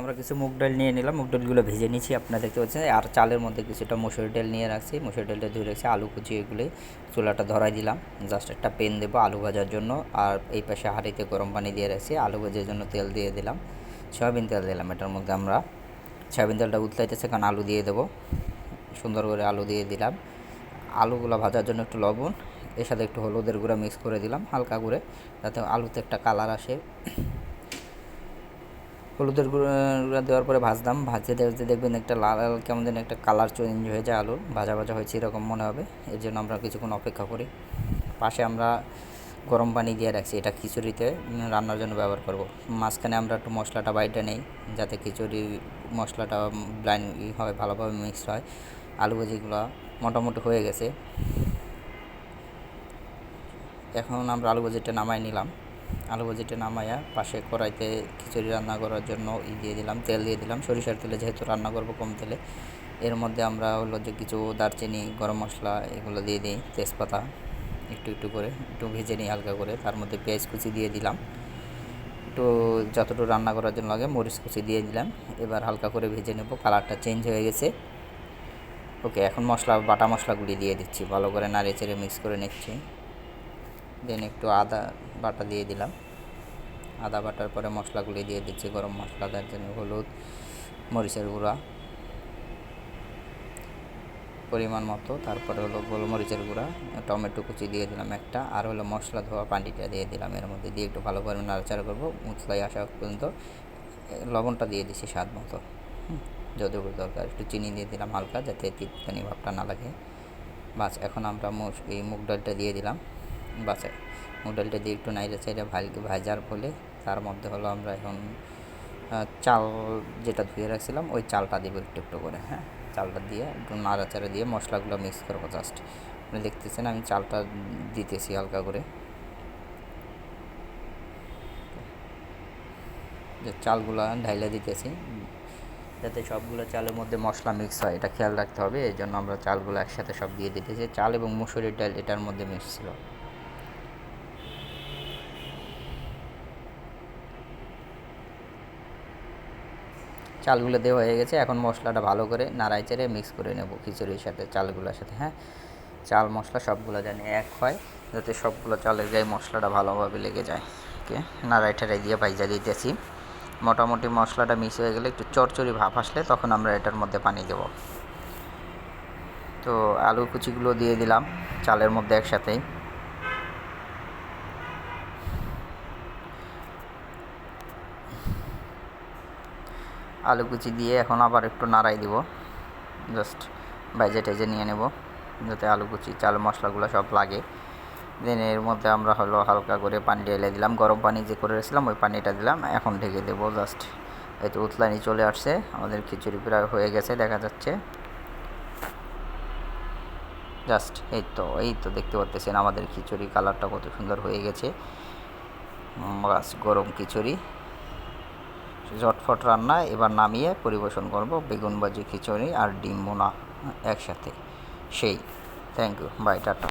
আমরা কিছু মুগ ডাল নিয়ে নিলাম, মুগ ডালগুলো ভেজে নিয়েছি আপনারা দেখতে পাচ্ছেন। আর চালের মধ্যে কিছুটা মসুর ডাল নিয়ে রাখছি, মসুর ডালটা ধুয়ে রাখছি। আলু কুচি এগুলি চুলাটা ধরাই দিলাম, জাস্ট একটা পেন দেবো আলু ভাজার জন্য। আর এই পাশে হাঁড়িতে গরম পানি দিয়ে রাখছি, আলু ভাজার জন্য তেল দিয়ে দিলাম, সয়াবিন তেল দিলাম। এটার মধ্যে আমরা সয়াবিন তেলটা উতলাইতেছে, কারণ আলু দিয়ে দেবো। সুন্দর করে আলু দিয়ে দিলাম, আলুগুলো ভাজার জন্য একটু লবণ, এর সাথে একটু হলুদের গুঁড়া মিক্স করে দিলাম হালকা করে, যাতে আলুতে একটা কালার আসে। হলুদের গুঁড়া দেওয়ার পরে ভাজলাম, ভাজতে দেখবেন একটা লাল লাল কেমন যেন একটা কালার চেঞ্জ হয়ে যায়, আলুর ভাজা ভাজা হয়েছে এরকম মনে হবে। এর জন্য আমরা কিছুক্ষণ অপেক্ষা করি। পাশে আমরা গরম পানি দিয়ে রাখছি, এটা খিচুড়িতে রান্নার জন্য ব্যবহার করব। মাঝখানে আমরা একটু মশলাটা বাইটে নেই, যাতে খিচুড়ি মশলাটা ব্লাইন্ড হয়, ভালোভাবে মিক্সড হয়। আলু ভাজিগুলো মোটামুটি হয়ে গেছে, এখন আমরা আলু ভাজিটা নামাই নিলাম। আলু ভাজিটা নামাইয়া পাশে কড়াইতে খিচুড়ি রান্না করার জন্য দিয়ে দিলাম, তেল দিয়ে দিলাম, সরিষার তেলে, যেহেতু রান্না করব কম তেলে। এর মধ্যে আমরা হলো যে কিছু দারচিনি, গরম মশলা এগুলো দিয়ে দিই, তেজপাতা একটু একটু করে একটু ভেজে নিই হালকা করে। তার মধ্যে পেঁয়াজ কুচি দিয়ে দিলাম, একটু যতটুকু রান্না করার জন্য লাগে মরিচ কুচি দিয়ে দিলাম। এবার হালকা করে ভেজে নেব, কালারটা চেঞ্জ হয়ে গেছে। ওকে, এখন বাটা মশলাগুলি দিয়ে দিচ্ছি, ভালো করে নাড়িয়ে চেড়ে মিক্স করে নিচ্ছি। দেন একটু আদা বাটা দিয়ে দিলাম, আদা বাটার পরে মশলাগুলি দিয়ে দিচ্ছি, গরম মশলা, দারচিনি, হলুদ, মরিচের গুঁড়া পরিমাণ মতো। তারপরে হলো গোলমরিচের গুঁড়া, টমেটো কুচি দিয়ে দিলাম একটা, আর হলো মশলা ধোয়া পানিটা দিয়ে দিলাম এর মধ্যে, দিয়ে একটু ভালো করে নাড়াচাড়া করবো মশলাই আসা পর্যন্ত। লবণটা দিয়ে দিচ্ছি স্বাদ মতো, যতটুকু দরকার। একটু চিনি দিয়ে দিলাম হালকা, যাতে তিতকানি ভাবটা না লাগে। বাস, এখন আমরা এই মুগ ডালটা দিয়ে দিলাম। বাস, মুগ ডালটা দিয়ে একটু নাইড়ে চাইড়ে ভাজার ফলে তার মধ্যে হলো আমরা এখন চাল যেটা ধুয়ে রাখছিলাম ওই চালটা দেবো একটু একটু করে। হ্যাঁ, চালটা দিয়ে একটু নাড়াচাড়া দিয়ে মশলাগুলো মিক্স করবো। জাস্ট আপনি দেখতেছেন আমি চালটা দিতেছি হালকা করে, যে চালগুলো ঢাইলা দিতেছি, যাতে সবগুলো চালের মধ্যে মশলা মিক্স হয়, এটা খেয়াল রাখতে হবে। এই জন্য আমরা চালগুলো একসাথে সব দিয়ে দিতেছি। চাল এবং মুসুরির ডাল এটার মধ্যে মিক্স ছিল। চালগুলো দেওয়া হয়ে গেছে, এখন মশলাটা ভালো করে নাড়াই চেড়ে মিক্স করে নেব খিচুড়ির সাথে, চালগুলোর সাথে। হ্যাঁ, চাল মশলা সবগুলো জানি এক হয়, যাতে সবগুলো চালের গায়ে মশলাটা ভালোভাবে লেগে যায়। ওকে, নাড়াই ঠাড়াই দিয়ে ভাইজা দিতেছি। মোটামুটি মশলাটা মিক্স হয়ে গেলে, একটু চরচরি ভাব আসলে তখন আমরা এটার মধ্যে পানি দেব। তো আলু কুচিগুলো দিয়ে দিলাম চালের মধ্যে একসাথেই। আলু কুচি দিয়ে এখন আবার একটু নাড়াই দিব, জাস্ট ভাইজে টেজে নিয়ে নেব, যাতে আলু কুচি চাল মশলাগুলো সব লাগে। দেন এর মধ্যে আমরা হলো হালকা করে পানি ঢেলে দিলাম, গরম পানি যে করে রেখেছিলাম ওই পানিটা দিলাম, এখন ঢেকে দেবো। জাস্ট এই তো উতলানি চলে আসছে, আমাদের খিচুড়ি প্রায় হয়ে গেছে দেখা যাচ্ছে। জাস্ট এই তো দেখতে পাচ্ছেন আমাদের খিচুড়ি কালারটা কত সুন্দর হয়ে গেছে। বাস, গরম খিচুড়ি ঝটফট রান্না। এবার নামিয়ে পরিবেশন করব বেগুন ভাজি, খিচুড়ি আর ডিম ভুনা একসাথে। সেই, থ্যাংক ইউ, বাই, টাটা।